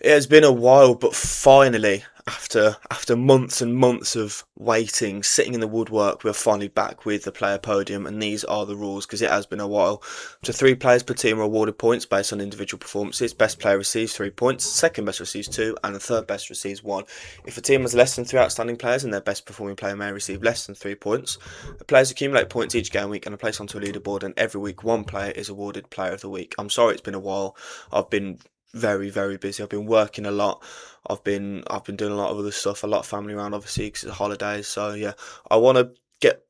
It has been a while, but finally, after months and months of waiting, sitting in the woodwork, we're finally back with the player podium, and these are the rules because it has been a while. So 3 players per team are awarded points based on individual performances. Best player receives 3 points, second best receives two, and the third best receives one. If a team has less than 3 outstanding players, and their best performing player may receive less than 3 points, the players accumulate points each game week and are placed onto a leaderboard, and every week one player is awarded player of the week. I'm sorry it's been a while. I've been very busy. I've been working a lot. I've been doing a lot of other stuff, a lot of family around obviously because it's holidays. So yeah, I want to get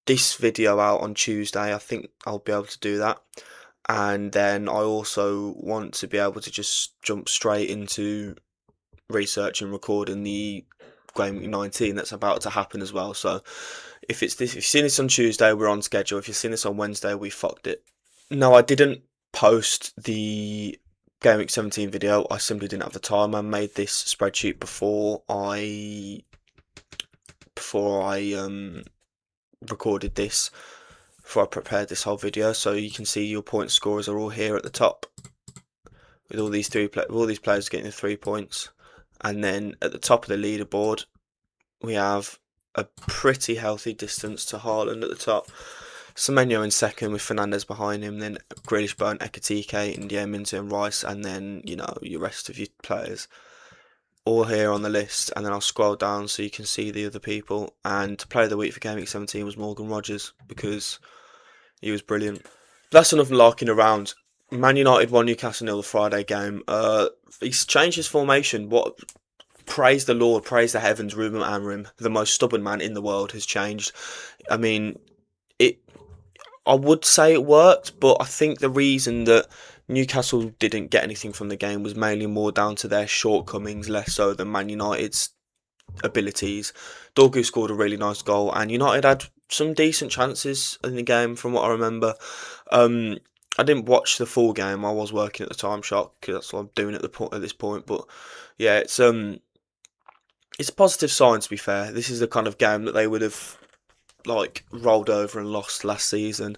this video out on Tuesday. I think I'll be able to do that. And then I also want to be able to just jump straight into research and recording the GW18 that's about to happen as well. So if you've seen this on Tuesday, we're on schedule. If you've seen this on Wednesday, we fucked it. No, I didn't post the Game Week 17 video. I simply didn't have the time. I made this spreadsheet before I recorded this, before I prepared this whole video. So you can see your point scorers are all here at the top, with all these players getting the 3 points, and then at the top of the leaderboard we have a pretty healthy distance to Haaland at the top. Semenyo in second with Fernandez behind him, then Grealish, Burn, Ekatike, India, Minter and Rice, and then, your rest of your players all here on the list. And then I'll scroll down so you can see the other people. And player of the week for Game Week 17 was Morgan Rogers because he was brilliant. That's enough larking around. Man United won Newcastle 0 the Friday game. He's changed his formation. Praise the Lord, praise the heavens. Ruben Amorim, the most stubborn man in the world, has changed. I mean, it. I would say it worked, but I think the reason that Newcastle didn't get anything from the game was mainly more down to their shortcomings, less so than Man United's abilities. Dorgu scored a really nice goal, and United had some decent chances in the game, from what I remember. I didn't watch the full game. I was working at the time, shock, because that's what I'm doing at this point. But yeah, it's a positive sign, to be fair. This is the kind of game that they would have rolled over and lost last season.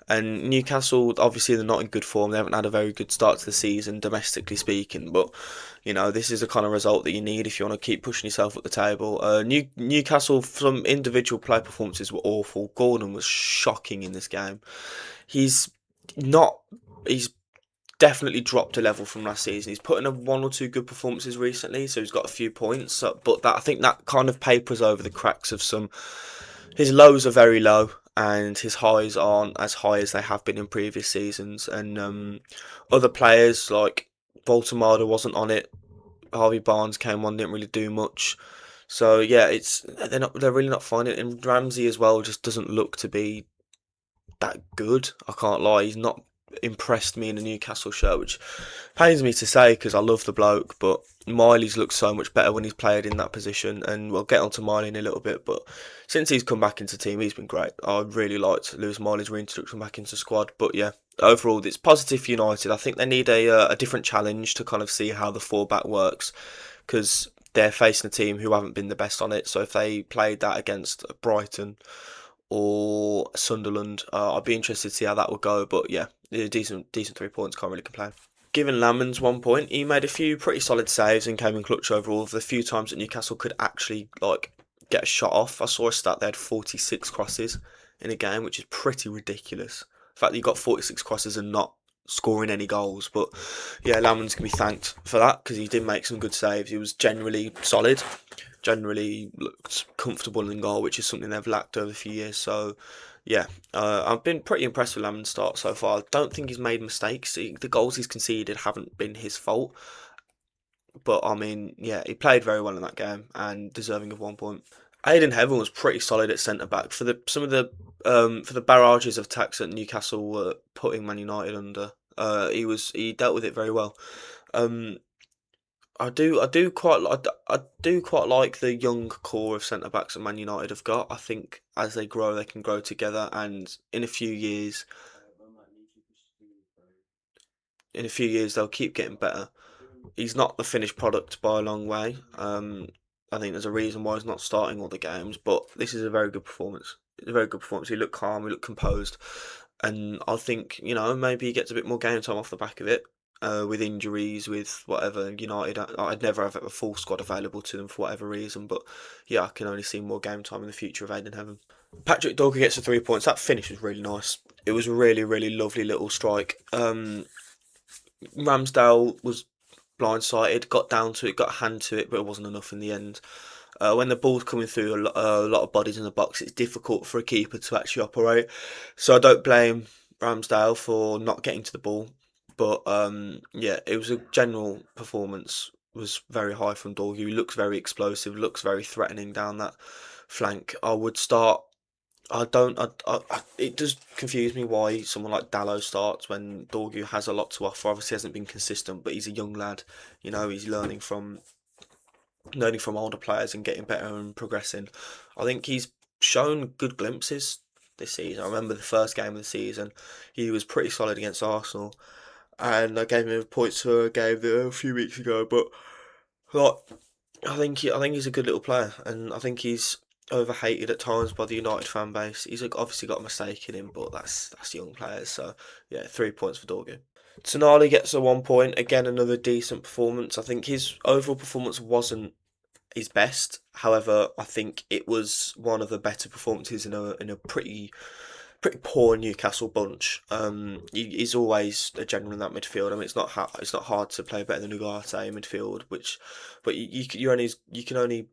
And Newcastle, obviously, they're not in good form. They haven't had a very good start to the season, domestically speaking. But this is the kind of result that you need if you want to keep pushing yourself up the table. Newcastle, some individual play performances were awful. Gordon was shocking in this game. He's not. He's definitely dropped a level from last season. He's put in 1 or 2 good performances recently, so he's got a few points. But I think that kind of papers over the cracks of some. His lows are very low, and his highs aren't as high as they have been in previous seasons. And other players like Baltimore wasn't on it. Harvey Barnes came on, didn't really do much. So yeah, they're really not finding it. And Ramsey as well just doesn't look to be that good. I can't lie, he's not impressed me in a Newcastle shirt, which pains me to say because I love the bloke, but Miley's looked so much better when he's played in that position, and we'll get on to Miley in a little bit. But since he's come back into the team, he's been great. I really liked Lewis Miley's reintroduction back into the squad. But yeah, overall, it's positive for United. I think they need a different challenge to kind of see how the fallback works, because they're facing a team who haven't been the best on it. So if they played that against Brighton or Sunderland, I'd be interested to see how that would go. But yeah, decent 3 points, can't really complain. Given Lamans 1 point, he made a few pretty solid saves and came in clutch overall. The few times that Newcastle could actually get a shot off, I saw a stat they had 46 crosses in a game, which is pretty ridiculous. The fact that you got 46 crosses and not scoring any goals. But yeah, Lamans can be thanked for that because he did make some good saves. He was generally solid, generally looked comfortable in goal, which is something they've lacked over a few years. So yeah, I've been pretty impressed with Laman's start so far. I don't think he's made mistakes. The goals he's conceded haven't been his fault. But I mean, yeah, he played very well in that game and deserving of 1 point. Aidan Heaven was pretty solid at centre back for the barrages of attacks that Newcastle were putting Man United under. He dealt with it very well. Um, I do quite like the young core of centre backs that Man United have got. I think as they grow, they can grow together, and in a few years they'll keep getting better. He's not the finished product by a long way. I think there's a reason why he's not starting all the games, but this is a very good performance. It's a very good performance. He looked calm, he looked composed, and I think maybe he gets a bit more game time off the back of it. with injuries, with whatever. United, I'd never have a full squad available to them for whatever reason, but yeah, I can only see more game time in the future of Aiden Heaven. Patrick Dorger gets the 3 points. That finish was really nice. It was a really, really lovely little strike. Ramsdale was blindsided, got down to it, got a hand to it, but it wasn't enough in the end. When the ball's coming through a lot of bodies in the box, it's difficult for a keeper to actually operate. So I don't blame Ramsdale for not getting to the ball. But yeah, it was a general performance was very high from Dorgu. He looks very explosive, looks very threatening down that flank. I would start. I don't. It does confuse me why someone like Dallo starts when Dorgu has a lot to offer. Obviously, hasn't been consistent, but he's a young lad. He's learning from older players and getting better and progressing. I think he's shown good glimpses this season. I remember the first game of the season, he was pretty solid against Arsenal, and I gave him points for a game there a few weeks ago. But like, I think he's a good little player, and I think he's overhated at times by the United fan base. He's obviously got a mistake in him, but that's young players. So yeah, 3 points for Dorgu. Tonali gets a 1 point. Again, another decent performance. I think his overall performance wasn't his best. However, I think it was one of the better performances in a pretty poor Newcastle bunch. He's always a general in that midfield. I mean, it's not hard to play better than Ugarte in midfield. But you can only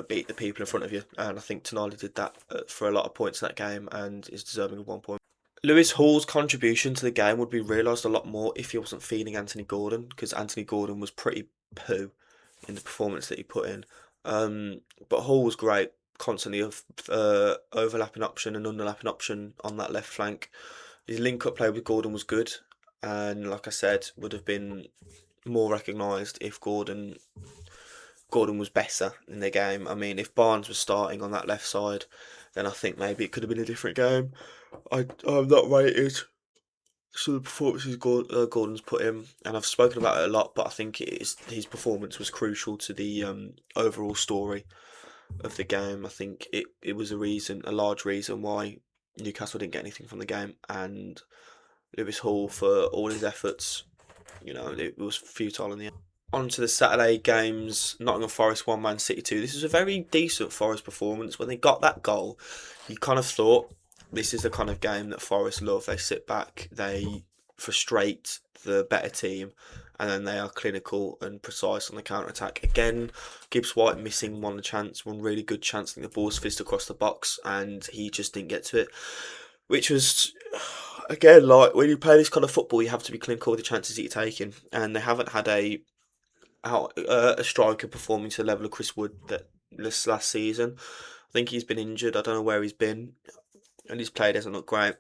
beat the people in front of you, and I think Tonali did that for a lot of points in that game, and is deserving of 1 point. Lewis Hall's contribution to the game would be realised a lot more if he wasn't feeding Anthony Gordon, because Anthony Gordon was pretty poo in the performance that he put in. But Hall was great, constantly overlapping option and underlapping option on that left flank. His link-up play with Gordon was good, and like I said, would have been more recognised if Gordon was better in the game. I mean, if Barnes was starting on that left side, then I think maybe it could have been a different game. I'm not rated so the performances Gordon's put in, and I've spoken about it a lot, but I think his performance was crucial to the overall story of the game. I think it was a large reason why Newcastle didn't get anything from the game, and Lewis Hall, for all his efforts, it was futile in the end. On to the Saturday games. Nottingham Forest 1, Man City 2. This was a very decent Forest performance. When they got that goal, you kind of thought this is the kind of game that Forest love. They sit back, they frustrate the better team, and then they are clinical and precise on the counter attack. Again, Gibbs White missing one really good chance. I think the ball's fizzed across the box, and he just didn't get to it, which was, again, like when you play this kind of football, you have to be clinical with the chances that you're taking, and they haven't had a striker performing to the level of Chris Wood this last season. I think he's been injured. I don't know where he's been, and his play doesn't look great.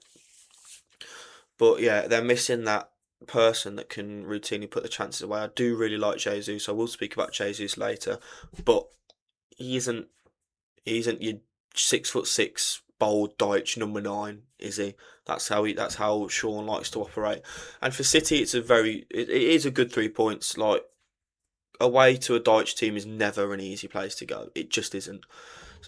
But yeah, they're missing that person that can routinely put the chances away. I do really like Jesus. I will speak about Jesus later, but he isn't your 6'6" bold Dyche number 9, is he? That's how Sean likes to operate. And for City, it is a good 3 points. Like, away to a Dyche team is never an easy place to go. It just isn't.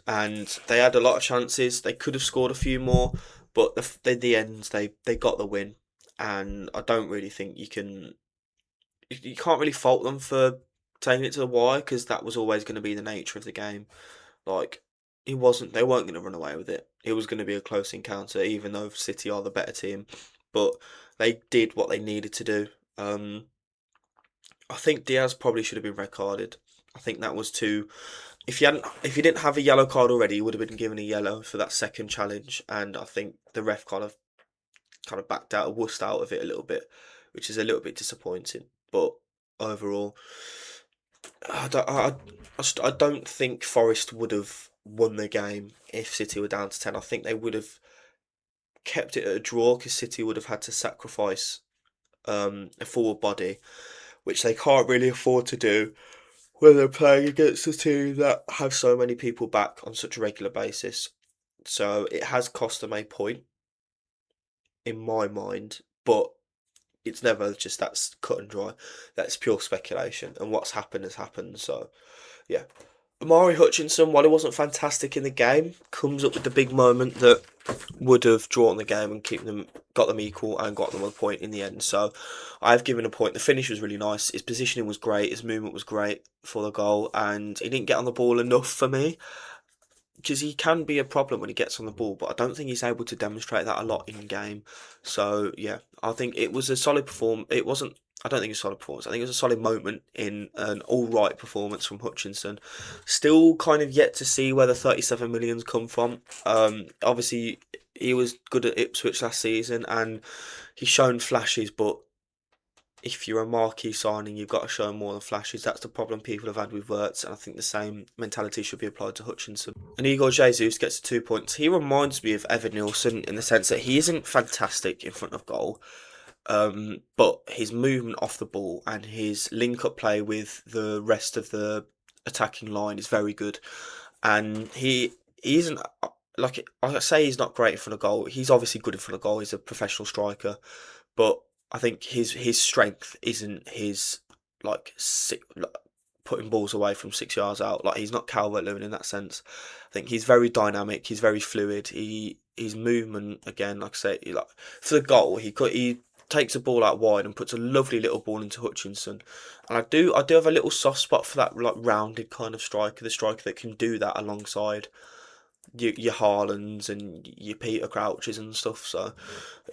And they had a lot of chances. They could have scored a few more, but in the end, they got the win. And I don't really think you can't really fault them for taking it to the wire, because that was always going to be the nature of the game. Like, they weren't going to run away with it. It was going to be a close encounter, even though City are the better team. But they did what they needed to do. I think Diaz probably should have been red carded. I think that was too. If you didn't have a yellow card already, you would have been given a yellow for that second challenge, and I think the ref kind of backed out, wussed out of it a little bit, which is a little bit disappointing. But overall, I don't think Forest would have won the game if City were down to 10. I think they would have kept it at a draw, because City would have had to sacrifice a forward body, which they can't really afford to do when they're playing against a team that have so many people back on such a regular basis. So it has cost them a point, in my mind, but it's never just that's cut and dry. That's pure speculation, and what's happened has happened. So, yeah. Amari Hutchinson, while he wasn't fantastic in the game, comes up with the big moment that would have drawn the game and got them equal and got them a point in the end. So I've given a point. The finish was really nice. His positioning was great. His movement was great for the goal, and he didn't get on the ball enough for me because he can be a problem when he gets on the ball, but I don't think he's able to demonstrate that a lot in game. So yeah, I think it was a solid perform. It wasn't. I don't think it's a solid performance. I think it was a solid moment in an all right performance from Hutchinson. Still kind of yet to see where the 37 millions come from. Obviously he was good at Ipswich last season and he's shown flashes, but if you're a marquee signing, you've got to show more than flashes. That's the problem people have had with Wirtz, and I think the same mentality should be applied to Hutchinson. And Igor Jesus gets 2 points. He reminds me of Evan Nielsen in the sense that he isn't fantastic in front of goal, but his movement off the ball and his link-up play with the rest of the attacking line is very good. And he isn't like I say he's not great in front of goal. He's obviously good in front of goal. He's a professional striker, but I think his strength isn't his like putting balls away from 6 yards out. Like he's not Calvert Lewin in that sense. I think he's very dynamic. He's very fluid. His movement again, like I say, like for the goal, he takes a ball out wide and puts a lovely little ball into Hutchinson. And I do have a little soft spot for that like rounded kind of striker, the striker that can do that alongside your Haalands and your Peter Crouches and stuff. So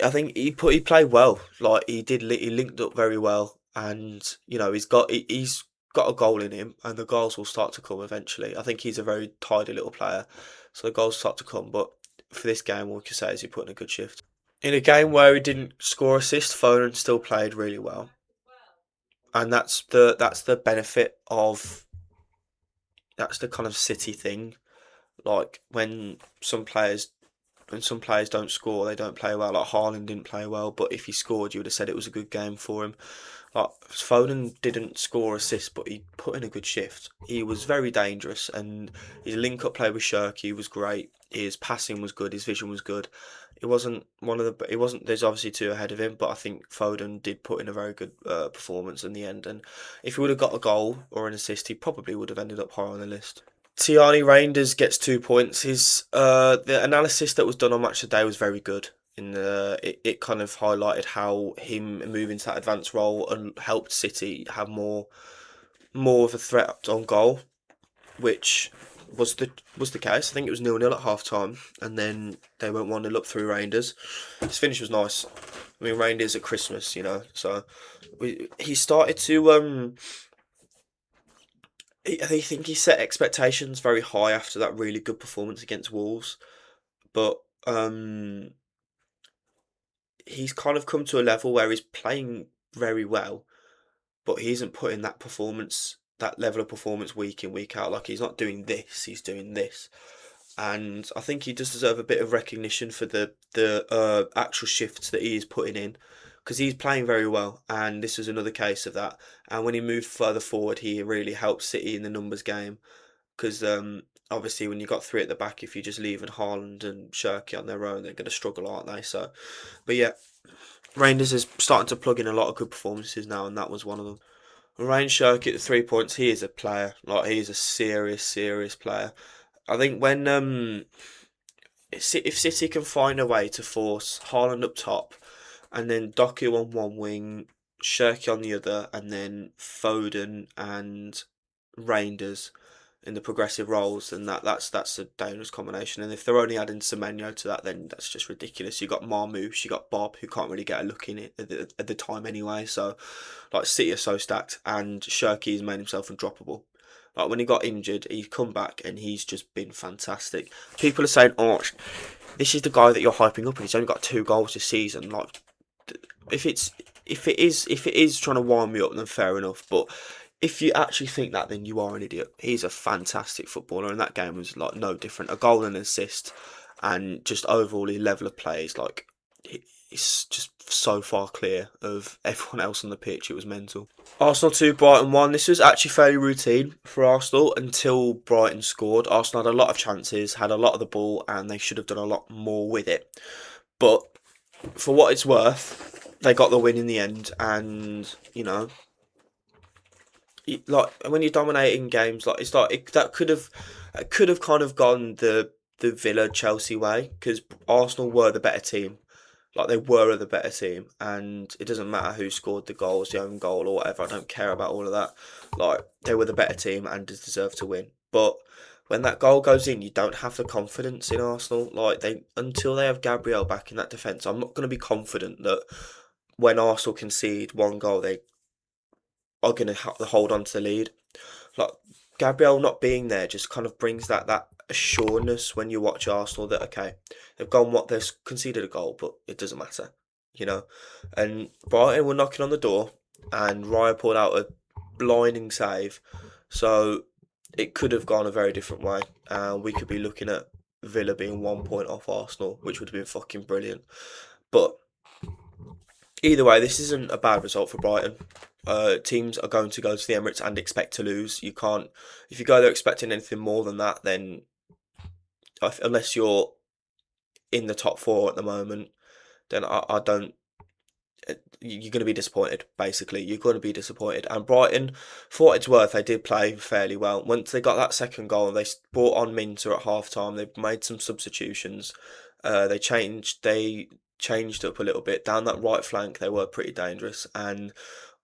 I think he played well. Like he linked up very well, and you know he's got a goal in him, and the goals will start to come eventually. I think he's a very tidy little player, so the goals start to come. But for this game, all we can say is he put in a good shift. In a game where he didn't score assist, Foden still played really well, and that's the benefit of that's the kind of City thing. Like when some players don't score, they don't play well. Like Haaland didn't play well, but if he scored, you would have said it was a good game for him. Like Foden didn't score assists, but he put in a good shift. He was very dangerous, and his link-up play with Shirky was great. His passing was good. His vision was good. It wasn't one of the. It wasn't. There's obviously two ahead of him, but I think Foden did put in a very good performance in the end. And if he would have got a goal or an assist, he probably would have ended up higher on the list. Tiani Reinders gets 2 points. His the analysis that was done on Match of the Day was very good. It kind of highlighted how him moving to that advanced role and helped City have more of a threat on goal, which was the case. I think it was 0-0 at half time, and then they went 1-0 up through Reinders. His finish was nice. I mean, Reinders at Christmas, so he started to I think he set expectations very high after that really good performance against Wolves, but he's kind of come to a level where he's playing very well, but he isn't putting that level of performance week in week out. Like he's not doing this, he's doing this, and I think he does deserve a bit of recognition for the actual shifts that he is putting in, because he's playing very well, and this was another case of that. And when he moved further forward, he really helped City in the numbers game, because obviously when you got three at the back, if you're just leaving Haaland and Shirky on their own, they're going to struggle, aren't they? So, but yeah, Rangers is starting to plug in a lot of good performances now, and that was one of them. Ryan Shirky at the 3 points, he is a player. Like he is a serious, serious player. I think when if City can find a way to force Haaland up top, and then Doku on one wing, Shirky on the other, and then Foden and Reinders in the progressive roles, then that's a dangerous combination. And if they're only adding Semenyo to that, then that's just ridiculous. You got Marmoush, you got Bob, who can't really get a look in it at the time anyway. So, like City are so stacked, and Shirky's made himself undroppable. Like when he got injured, he's come back and he's just been fantastic. People are saying, "Oh, this is the guy that you're hyping up, and he's only got 2 goals this season." Like, if it is trying to wind me up, then fair enough. But if you actually think that, then you are an idiot. He's a fantastic footballer, and that game was like no different. A goal and an assist, and just overall his level of play is like it's just so far clear of everyone else on the pitch. It was mental. Arsenal 2, Brighton 1. This was actually fairly routine for Arsenal until Brighton scored. Arsenal had a lot of chances, had a lot of the ball, and they should have done a lot more with it. But for what it's worth, they got the win in the end, and like when you're dominating games, like it's like that could have kind of gone the Villa Chelsea way, because Arsenal were the better team. Like they were the better team, and it doesn't matter who scored the goals, the own goal or whatever. I don't care about all of that. Like they were the better team and deserved to win. But when that goal goes in, you don't have the confidence in Arsenal. Like they until they have Gabriel back in that defence, I'm not going to be confident that when Arsenal concede one goal, they are going to hold on to the lead. Like Gabriel not being there just kind of brings that assuredness when you watch Arsenal that okay, they've conceded a goal, but it doesn't matter, you know. And Brighton were knocking on the door, and Raya pulled out a blinding save, so it could have gone a very different way. We could be looking at Villa being 1 point off Arsenal, which would have been fucking brilliant. But either way, this isn't a bad result for Brighton. Teams are going to go to the Emirates and expect to lose. You can't, if you go there expecting anything more than that, then unless you're in the top four at the moment, then I don't. You're going to be disappointed. Basically, you're going to be disappointed. And Brighton, for what it's worth, they did play fairly well. Once they got that second goal, they brought on Minter at half time. They made some substitutions. They changed up a little bit down that right flank. They were pretty dangerous, and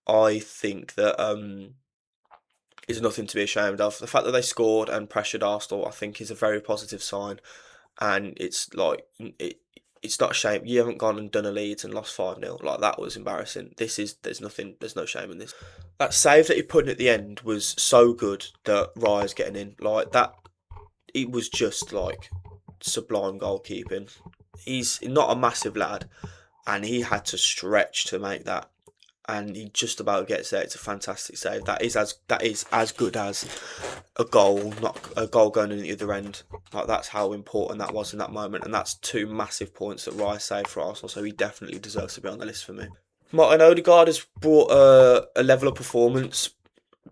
I think that is nothing to be ashamed of. The fact that they scored and pressured Arsenal, I think, is a very positive sign. And it's like it's not a shame. You haven't gone and done a Leeds and lost 5-0. Like that was embarrassing. There's no shame in this. That save that he put in at the end was so good that Raya's getting in. Like that, it was just like sublime goalkeeping. He's not a massive lad, and he had to stretch to make that, and he just about gets there. It's a fantastic save. That is as good as a goal, not a goal going in the other end. Like that's how important that was in that moment, and that's two massive points that Rice saved for Arsenal. So he definitely deserves to be on the list for me. Martin Odegaard has brought a level of performance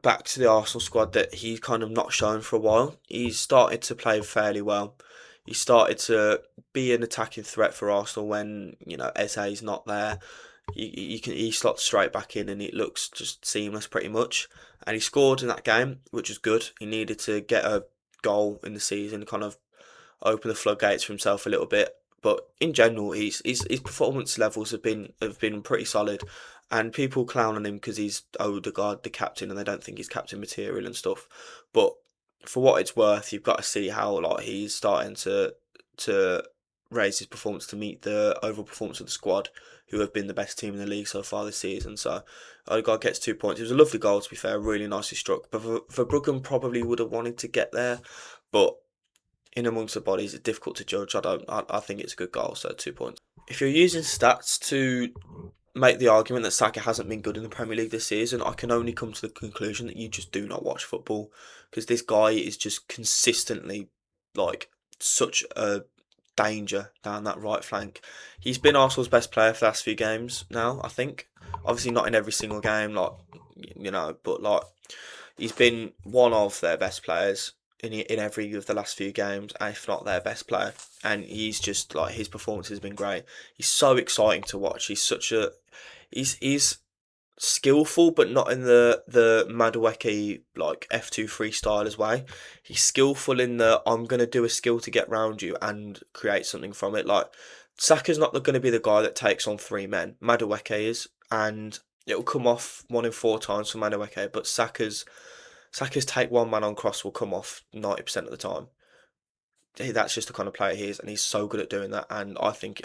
back to the Arsenal squad that he's kind of not shown for a while. He's started to play fairly well. He started to be an attacking threat for Arsenal when Eze's not there. He slots straight back in and it looks just seamless pretty much. And he scored in that game, which was good. He needed to get a goal in the season, kind of open the floodgates for himself a little bit. But in general, his performance levels have been pretty solid, and people clown on him because he's Odegaard, the captain, and they don't think he's captain material and stuff. But for what it's worth, you've got to see how like he's starting to raise his performance to meet the overall performance of the squad, who have been the best team in the league so far this season. So Odegaard gets 2 points. It was a lovely goal, to be fair, really nicely struck. But Verbruggen probably would have wanted to get there, but in amongst the bodies, it's difficult to judge. I think it's a good goal, so 2 points. If you're using stats to make the argument that Saka hasn't been good in the Premier League this season, I can only come to the conclusion that you just do not watch football, because this guy is just consistently like such a danger down that right flank. He's been Arsenal's best player for the last few games now, I think. Obviously not in every single game, like but like he's been one of their best players in every of the last few games, if not their best player. And he's just like his performance has been great. He's so exciting to watch. He's skillful, but not in the Madueke like F2 freestylers way. He's skillful in the I'm gonna do a skill to get round you and create something from it. Like Saka's not going to be the guy that takes on three men. Madueke is, and it'll come off 1 in 4 times for Madueke. But Saka's take one man on cross will come off 90% of the time. That's just the kind of player he is, and he's so good at doing that. And I think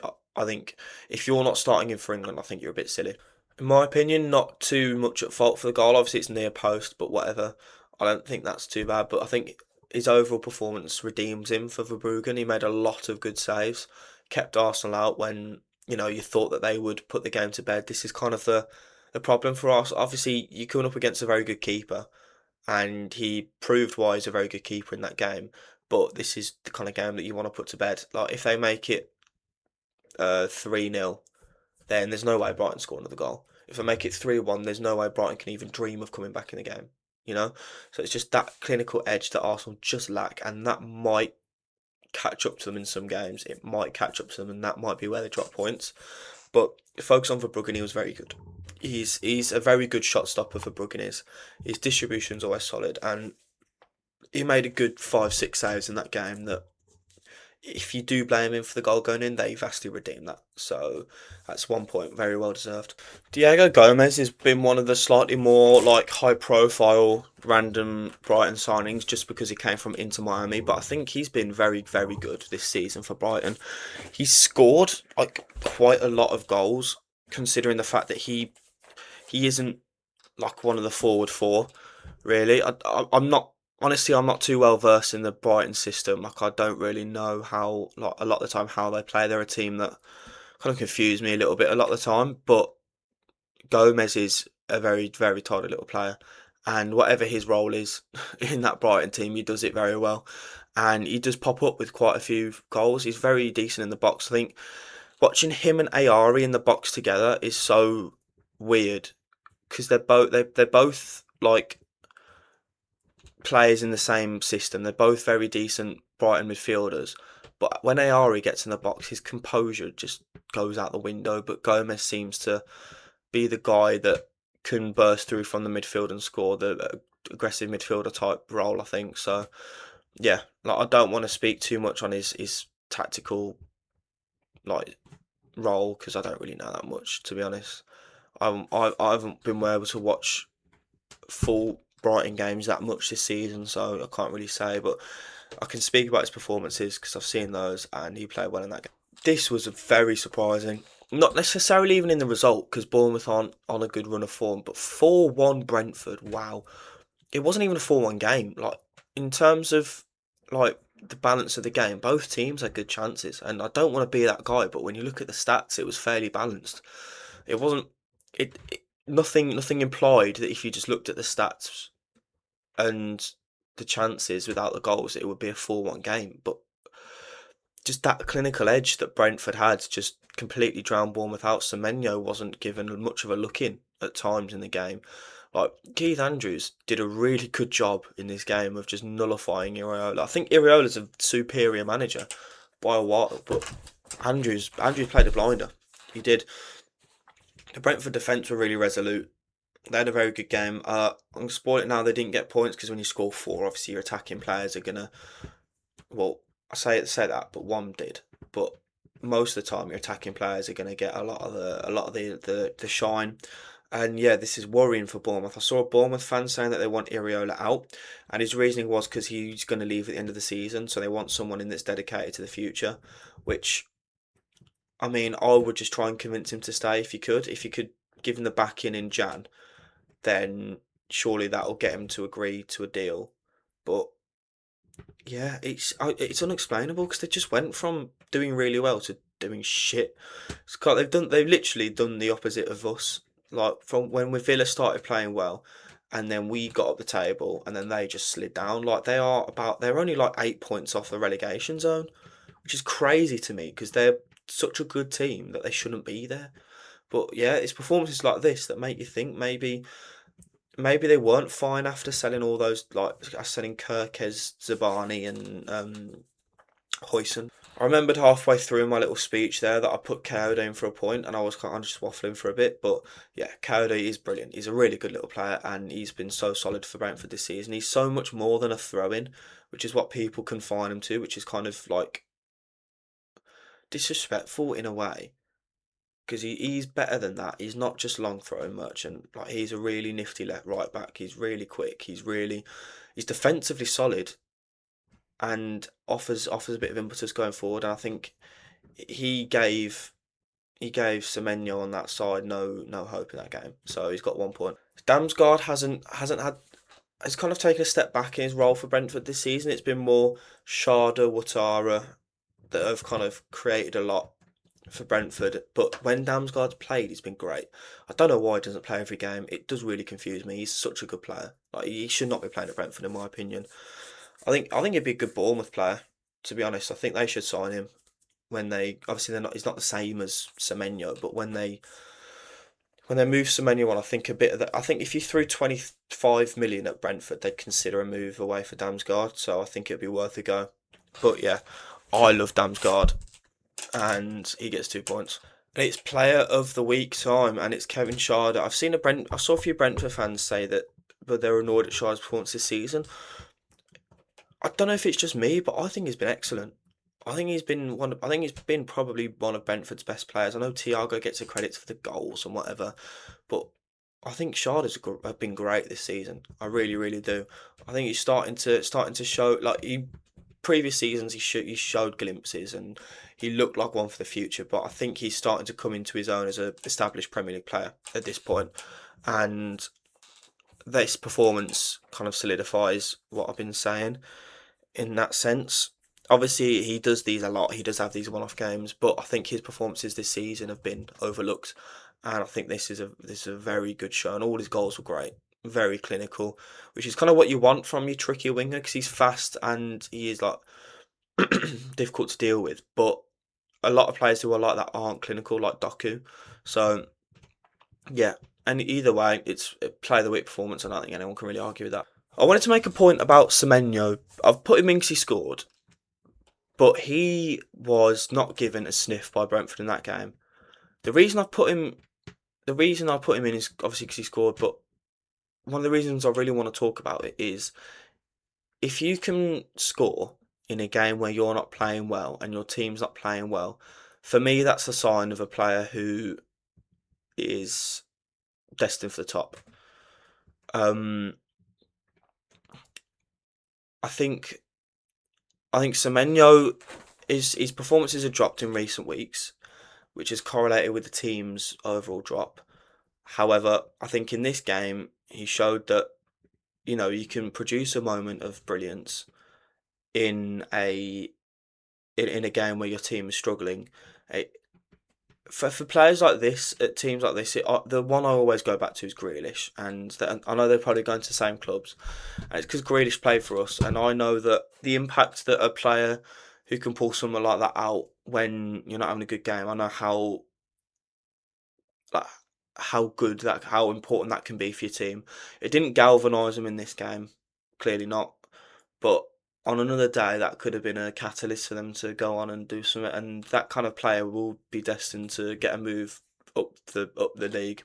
if you're not starting him for England, I think you're a bit silly. In my opinion, not too much at fault for the goal. Obviously, it's near post, but whatever. I don't think that's too bad. But I think his overall performance redeems him for Verbruggen. He made a lot of good saves, kept Arsenal out when you thought that they would put the game to bed. This is kind of the problem for us. Obviously, you're coming up against a very good keeper, and he proved why he's a very good keeper in that game. But this is the kind of game that you want to put to bed. Like if they make it 3-0, then there's no way Brighton score another goal. If they make it 3-1, there's no way Brighton can even dream of coming back in the game. So it's just that clinical edge that Arsenal just lack, and that might catch up to them in some games. It might catch up to them, and that might be where they drop points. But focus on Verbruggen, he was very good. he's a very good shot stopper for Bruggen. His distribution's always solid, and he made a good 5-6 saves in that game. That if you do blame him for the goal going in, they vastly redeemed that. So that's 1 point, very well deserved. Diego Gomez has been one of the slightly more like high profile random Brighton signings just because he came from Inter Miami, but I think he's been very, very good this season for Brighton. He's scored like quite a lot of goals considering the fact that he isn't like one of the forward four, really. I'm not honestly. I'm not too well versed in the Brighton system. Like I don't really know how like a lot of the time how they play. They're a team that kind of confuse me a little bit a lot of the time. But Gomez is a very very tidy little player, and whatever his role is in that Brighton team, he does it very well. And he does pop up with quite a few goals. He's very decent in the box. I think watching him and Ayari in the box together is so weird because they're both like players in the same system. They're both very decent Brighton midfielders. But when Ayari gets in the box, his composure just goes out the window. But Gomez seems to be the guy that can burst through from the midfield and score, the aggressive midfielder type role, I think. So, yeah, like I don't want to speak too much on his tactical like role because I don't really know that much, to be honest. I haven't been able to watch full Brighton games that much this season, so I can't really say. But I can speak about his performances because I've seen those, and he played well in that game. This was very surprising. Not necessarily even in the result because Bournemouth aren't on a good run of form, but 4-1 Brentford. Wow, it wasn't even a 4-1 game. Like in terms of like the balance of the game, both teams had good chances, and I don't want to be that guy, but when you look at the stats, it was fairly balanced. It wasn't. Nothing implied that if you just looked at the stats and the chances without the goals, it would be a 4-1 game. But just that clinical edge that Brentford had just completely drowned Bournemouth out. Semenyo wasn't given much of a look in at times in the game. Like Keith Andrews did a really good job in this game of just nullifying Iraola. I think Iraola's a superior manager by a while, but Andrews played a blinder. He did. The Brentford defence were really resolute. They had a very good game. I'm going to spoil it now. They didn't get points because when you score four, obviously your attacking players are gonna. Well, I say that, but one did. But most of the time, your attacking players are going to get a lot of the shine. And yeah, this is worrying for Bournemouth. I saw a Bournemouth fan saying that they want Iraola out, and his reasoning was because he's going to leave at the end of the season, so they want someone in that's dedicated to the future. Which, I mean, I would just try and convince him to stay if you could. If you could give him the backing in Jan, then surely that'll get him to agree to a deal. But yeah, it's unexplainable because they just went from doing really well to doing shit. They've literally done the opposite of us. Like from when Villa started playing well, and then we got up the table, and then they just slid down. Like they're only like 8 points off the relegation zone, which is crazy to me because they're such a good team that they shouldn't be there. But yeah, it's performances like this that make you think maybe they weren't fine after selling all those, like selling Kirkes, Zabani, and Huyson. I remembered halfway through my little speech there that I put Cowder in for a point, and I was kind of just waffling for a bit. But yeah, Cowder is brilliant. He's a really good little player, and he's been so solid for Brentford this season. He's so much more than a throw-in, which is what people confine him to, which is kind of like disrespectful in a way because he's better than that. He's not just long throwing merchant. Like he's a really nifty left right back. He's really quick. He's defensively solid and offers a bit of impetus going forward. And I think he gave Semenyo on that side no hope in that game. So he's got 1 point. Damsgaard hasn't had. Has kind of taken a step back in his role for Brentford this season. It's been more Sharda, Watara that have kind of created a lot for Brentford, but when Damsgaard's played, he's been great. I don't know why he doesn't play every game. It does really confuse me. He's such a good player. Like he should not be playing at Brentford, in my opinion. I think he'd be a good Bournemouth player. To be honest, I think they should sign him when they obviously they're not. He's not the same as Semenyo, but when they move Semenyo on, I think a bit of that. I think if you threw 25 million at Brentford, they'd consider a move away for Damsgaard. So I think it'd be worth a go. But yeah, I love Damsgaard, and he gets 2 points. It's player of the week time, and it's Kevin Schade. I saw a few Brentford fans say that, but they're annoyed at Schade's performance this season. I don't know if it's just me, but I think he's been excellent. I think he's been probably one of Brentford's best players. I know Thiago gets the credit for the goals and whatever, but I think Shard has been great this season. I really, really do. I think he's starting to show, like, previous seasons he showed glimpses and he looked like one for the future. But I think he's starting to come into his own as a established Premier League player at this point, and this performance kind of solidifies what I've been saying in that sense. Obviously, he does these a lot. He does have these one-off games, but I think his performances this season have been overlooked, and I think this is a very good show. And all his goals were great, very clinical, which is kind of what you want from your tricky winger because he's fast and he is like difficult to deal with. But a lot of players who are like that aren't clinical, like Doku. So yeah, and either way, it's a play of the week performance. I don't think anyone can really argue with that. I wanted to make a point about Semenyo. I've put him in because he scored, but he was not given a sniff by Brentford in that game. The reason I put him, the reason I put him in is obviously because he scored. But one of the reasons I really want to talk about it is if you can score in a game where you're not playing well and your team's not playing well, for me that's a sign of a player who is destined for the top. Um, I think I think Semenyo is his performances have dropped in recent weeks, which is correlated with the team's overall drop. However, I think in this game he showed that you can produce a moment of brilliance in a game where your team is struggling. It, for players like this at teams like this, the one I always go back to is Grealish, and I know they're probably going to the same clubs, and it's because Grealish played for us, and I know that the impact that a player who can pull someone like that out when you're not having a good game, I know like how important that can be for your team. It didn't galvanise them in this game, clearly not, but on another day that could have been a catalyst for them to go on and do something, and that kind of player will be destined to get a move up the league.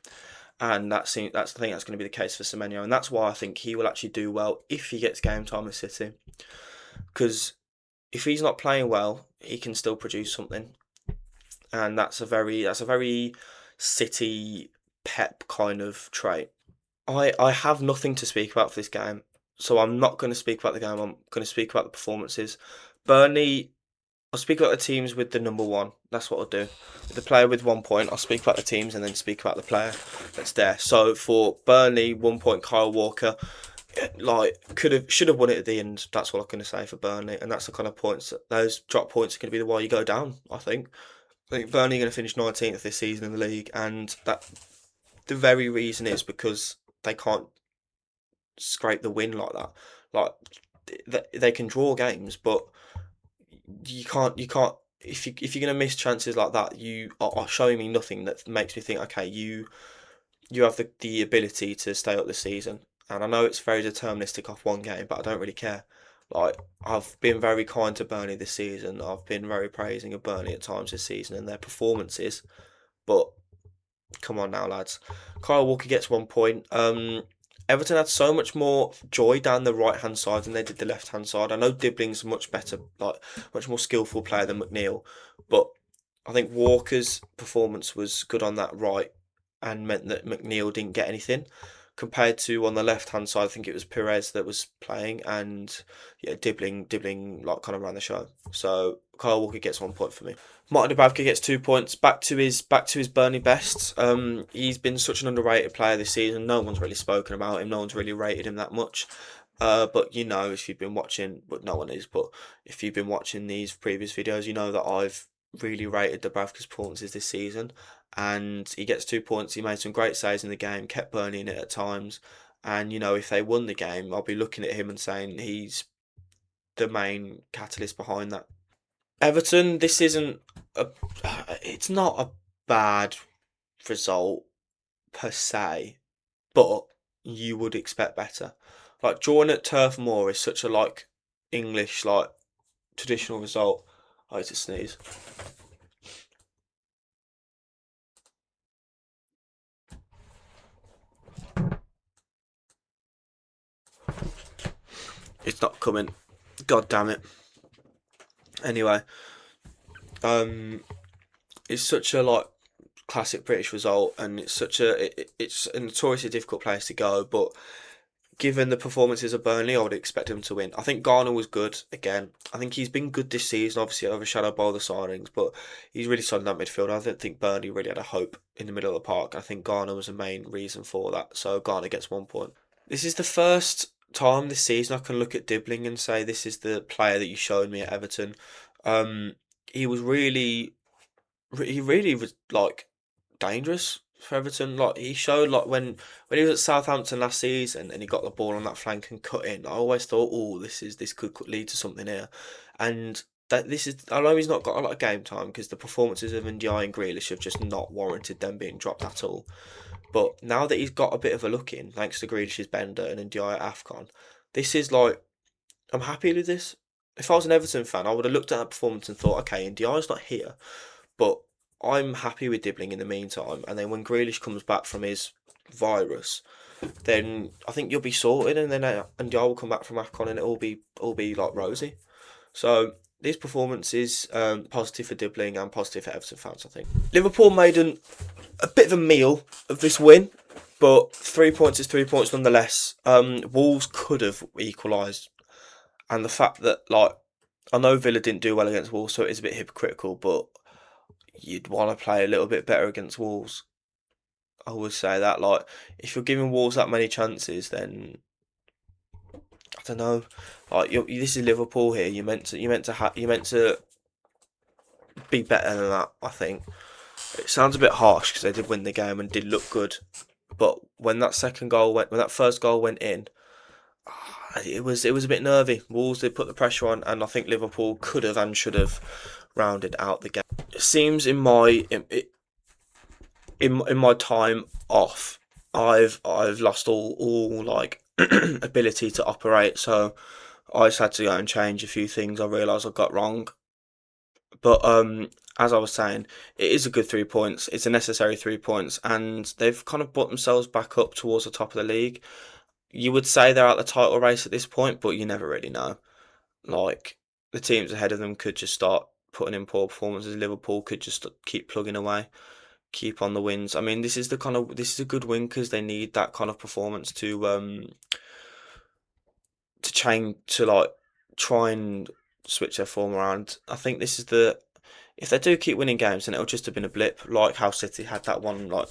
And that's I think that's going to be the case for Semenyo, and that's why I think he will actually do well if he gets game time with City. Because if he's not playing well, he can still produce something, and that's a very City Pep kind of trait. I have nothing to speak about for this game, so I'm not going to speak about the game. I'm going to speak about the performances. Burnley, I'll speak about the teams with the number one. That's what I'll do. With the player with 1 point, I'll speak about the teams and then speak about the player that's there. So for Burnley, 1 point, Kyle Walker, like should have won it at the end. That's what I'm going to say for Burnley, and that's the kind of points those drop points are going to be the why you go down. I think Burnley are going to finish 19th this season in the league, and that the very reason is because they can't scrape the win like that. Like they can draw games, but you can't if you're gonna miss chances like that, you are showing me nothing that makes me think, okay, you have the ability to stay up this season. And I know it's very deterministic off one game, but I don't really care. Like I've been very kind to Burnley this season. I've been very praising of Burnley at times this season and their performances, but come on now, lads. Kyle Walker gets 1 point. Everton had so much more joy down the right hand side than they did the left hand side. I know Dibling's much better, like much more skillful player than McNeil, but I think Walker's performance was good on that right and meant that McNeil didn't get anything. Compared to on the left hand side, I think it was Perez that was playing, and yeah, Dibbling like kind of ran the show. So Kyle Walker gets 1 point for me. Martin Dubravka gets 2 points. Back to his Burnley best. He's been such an underrated player this season. No one's really spoken about him. No one's really rated him that much. But if you've been watching, but no one is. But if you've been watching these previous videos, you know that I've really rated Dubravka's performances this season, and he gets 2 points. He made some great saves in the game, kept Burnley in it at times, and if they won the game, I'll be looking at him and saying he's the main catalyst behind that. Everton, this isn't a, it's not a bad result per se, but you would expect better. Like drawing at Turf Moor is such a English traditional result. I had to sneeze. It's not coming. God damn it. Anyway, it's such a like classic British result, and it's such it's a notoriously difficult place to go. But given the performances of Burnley, I would expect him to win. I think Garner was good again. I think he's been good this season, obviously overshadowed by all the signings, but he's really solid in that midfield. I don't think Burnley really had a hope in the middle of the park. I think Garner was the main reason for that. So Garner gets 1 point. This is the first time this season I can look at Dibbling and say this is the player that you showed me at Everton. Um, he was really, he really was like dangerous for Everton. Like he showed like when he was at Southampton last season and he got the ball on that flank and cut in. I always thought, oh, this could lead to something here, and that this is. I know he's not got a lot of game time because the performances of Ndiaye and Grealish have just not warranted them being dropped at all. But now that he's got a bit of a look in, thanks to Grealish's bender and Ndiaye at AFCON, this is like I'm happy with this. If I was an Everton fan, I would have looked at that performance and thought, okay, Ndiaye's not here, but I'm happy with Dibbling in the meantime. And then when Grealish comes back from his virus, then I think you'll be sorted, and then Ndiaye will come back from AFCON, and it'll be like rosy. So this performance is positive for Dibbling and positive for Everton fans, I think. Liverpool made a bit of a meal of this win, but 3 points is 3 points nonetheless. Wolves could have equalised, and the fact that like I know Villa didn't do well against Wolves, so it is a bit hypocritical, but you'd want to play a little bit better against Wolves. I would say that like if you're giving Wolves that many chances, then I don't know. Like this is Liverpool here. You meant to be better than that. I think it sounds a bit harsh because they did win the game and did look good, but when that first goal went in, it was a bit nervy. Wolves did put the pressure on, and I think Liverpool could have and should have rounded out the game. It seems in my time off, I've lost all like ability to operate. So I just had to go and change a few things I realised I got wrong. But as I was saying, it is a good 3 points. It's a necessary 3 points, and they've kind of brought themselves back up towards the top of the league. You would say they're out the title race at this point, but you never really know. Like the teams ahead of them could just start putting in poor performances. Liverpool could just keep plugging away, keep on the wins. I mean, this is a good win because they need that kind of performance to change to like try and switch their form around. I think this is the if they do keep winning games, then it'll just have been a blip, like how City had that one like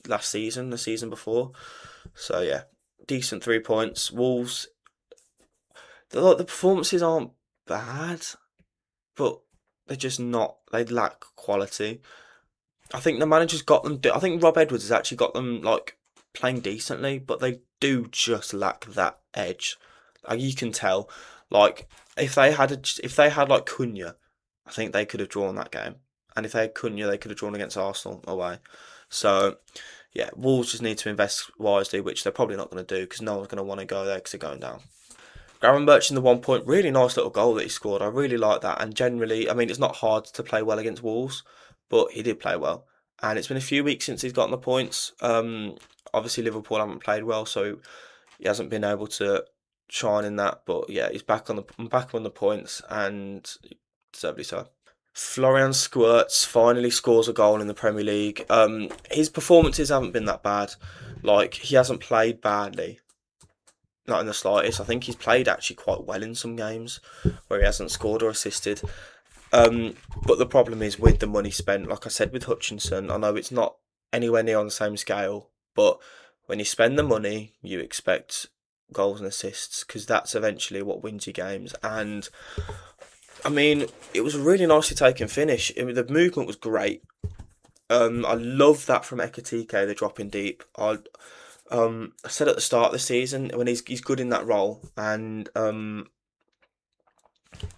last season, the season before. So yeah, decent 3 points. Wolves, the performances aren't bad, but they're just not. They lack quality. I think the manager's got them. I think Rob Edwards has actually got them like playing decently, but they do just lack that edge. Like you can tell, like if they had like Cunha, I think they could have drawn that game. And if they had Cunha, they could have drawn against Arsenal away. So yeah, Wolves just need to invest wisely, which they're probably not going to do because no one's going to want to go there because they're going down. Gravenberch in the 1 point, really nice little goal that he scored. I really like that. And generally, I mean, it's not hard to play well against Wolves, but he did play well. And it's been a few weeks since he's gotten the points. Obviously, Liverpool haven't played well, so he hasn't been able to shine in that. But yeah, he's back on the points, and deservedly so. Florian Squirts finally scores a goal in the Premier League. His performances haven't been that bad. Like he hasn't played badly, not in the slightest. I think he's played actually quite well in some games where he hasn't scored or assisted. But the problem is with the money spent, like I said with Hutchinson, I know it's not anywhere near on the same scale, but when you spend the money, you expect goals and assists because that's eventually what wins you games. And I mean, it was a really nicely taken finish. The movement was great. I love that from Ekatike, the dropping deep. I said at the start of the season when he's good in that role, and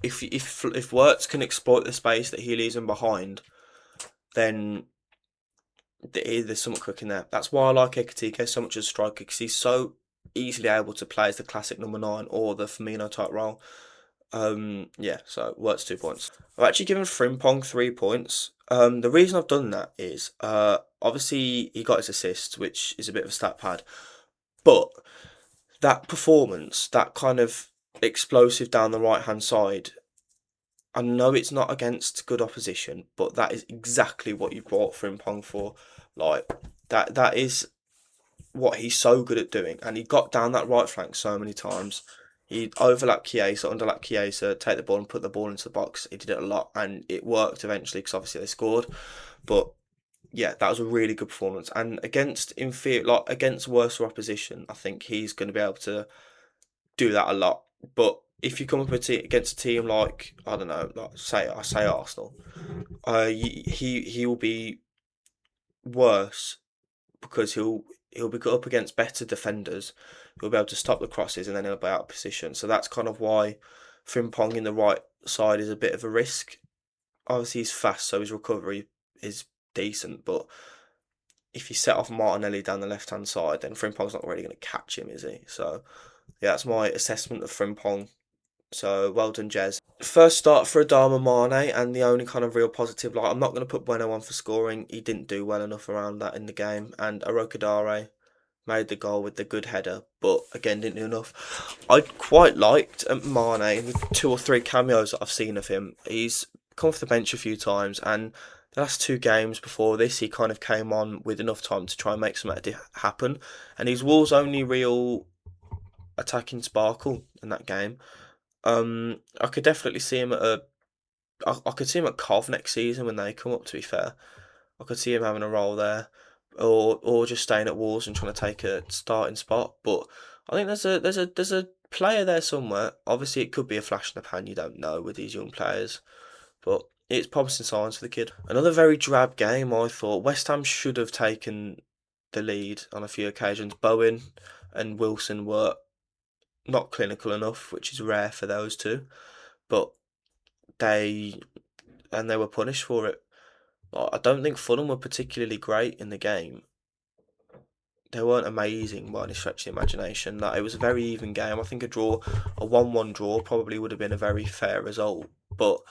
if Wirtz can exploit the space that he leaves him behind, then there's something cooking there. That's why I like Ekatike so much as a striker because he's so easily able to play as the classic number 9 or the Firmino type role. Yeah, so Wirtz 2 points. I've actually given Frimpong 3 points. The reason I've done that is obviously he got his assists, which is a bit of a stat pad, but that performance, that kind of explosive down the right hand side. I know it's not against good opposition, but that is exactly what you brought Frimpong for. Like that is what he's so good at doing, and he got down that right flank so many times. He'd overlap Chiesa, underlap Chiesa, take the ball and put the ball into the box. He did it a lot, and it worked eventually because obviously they scored. But yeah, that was a really good performance. And against against worse opposition, I think he's going to be able to do that a lot. But if you come up against a team like, I don't know, like say Arsenal, he will be worse because he'll be up against better defenders. He'll be able to stop the crosses and then he'll be out of position. So that's kind of why Frimpong in the right side is a bit of a risk. Obviously he's fast, so his recovery is decent, but if you set off Martinelli down the left hand side, then Frimpong's not really going to catch him, is he? So yeah, that's my assessment of Frimpong. So well done, Jez. First start for Adama Mane, and the only kind of real positive, like I'm not going to put Bueno on for scoring. He didn't do well enough around that in the game, and Arokadare made the goal with the good header, but again didn't do enough. I quite liked Mane with 2 or 3 cameos that I've seen of him. He's come off the bench a few times, and the last 2 games before this, he kind of came on with enough time to try and make something happen, and he's Wolves' only real attacking sparkle in that game. I could definitely see him I could see him at Cov next season when they come up. To be fair, I could see him having a role there, or just staying at Wolves and trying to take a starting spot. But I think there's a player there somewhere. Obviously, it could be a flash in the pan. You don't know with these young players, but it's promising signs for the kid. Another very drab game. I thought West Ham should have taken the lead on a few occasions. Bowen and Wilson were not clinical enough, which is rare for those two, but they they were punished for it. I don't think Fulham were particularly great in the game. They weren't amazing by any stretch of the imagination. It was a very even game. I think a 1-1 draw, probably would have been a very fair result. But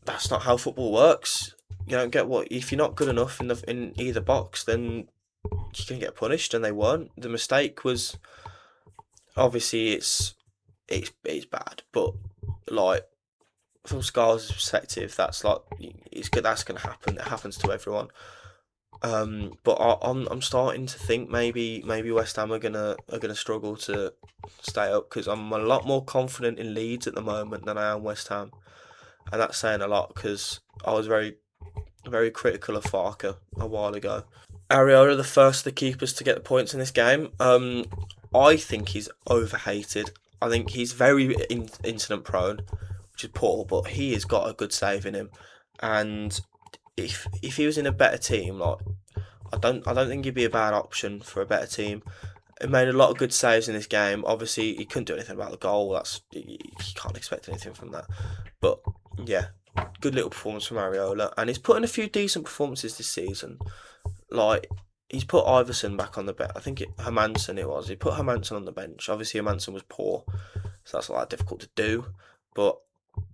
that's not how football works. You don't get what if you're not good enough in either box, then you can get punished, and they weren't. The mistake was obviously it's bad, but like from Scar's perspective, that's that's going to happen. It happens to everyone. But I'm starting to think maybe West Ham are gonna struggle to stay up, because I'm a lot more confident in Leeds at the moment than I am West Ham, and that's saying a lot because I was very critical of Farker a while ago. Areola, the first of the keepers to get the points in this game. I think he's overhated. I think he's very incident prone, which is poor, but he has got a good save in him. And if he was in a better team, I don't think he'd be a bad option for a better team. He made a lot of good saves in this game. Obviously, he couldn't do anything about the goal. You can't expect anything from that. But yeah, good little performance from Areola, and he's put in a few decent performances this season. He's put Iverson back on the bench. I think Hermansen it was. He put Hermansen on the bench. Obviously, Hermansen was poor, so that's a lot difficult to do. But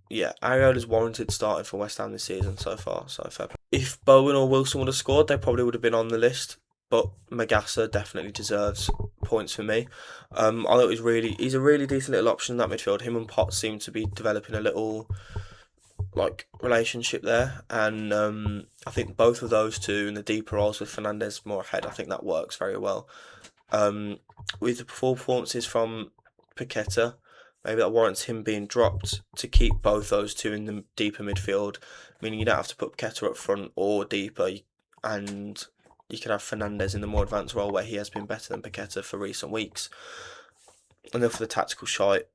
yeah, Areola's warranted starting for West Ham this season so far. So fair play. If Bowen or Wilson would have scored, they probably would have been on the list. But Magassa definitely deserves points for me. I thought he's a really decent little option in that midfield. Him and Potts seem to be developing a little relationship there, and I think both of those two in the deeper roles with Fernandez more ahead, I think that works very well. With the performances from Paqueta, maybe that warrants him being dropped to keep both those two in the deeper midfield, meaning you don't have to put Paqueta up front or deeper, and you can have Fernandez in the more advanced role where he has been better than Paqueta for recent weeks. And then for the tactical shite,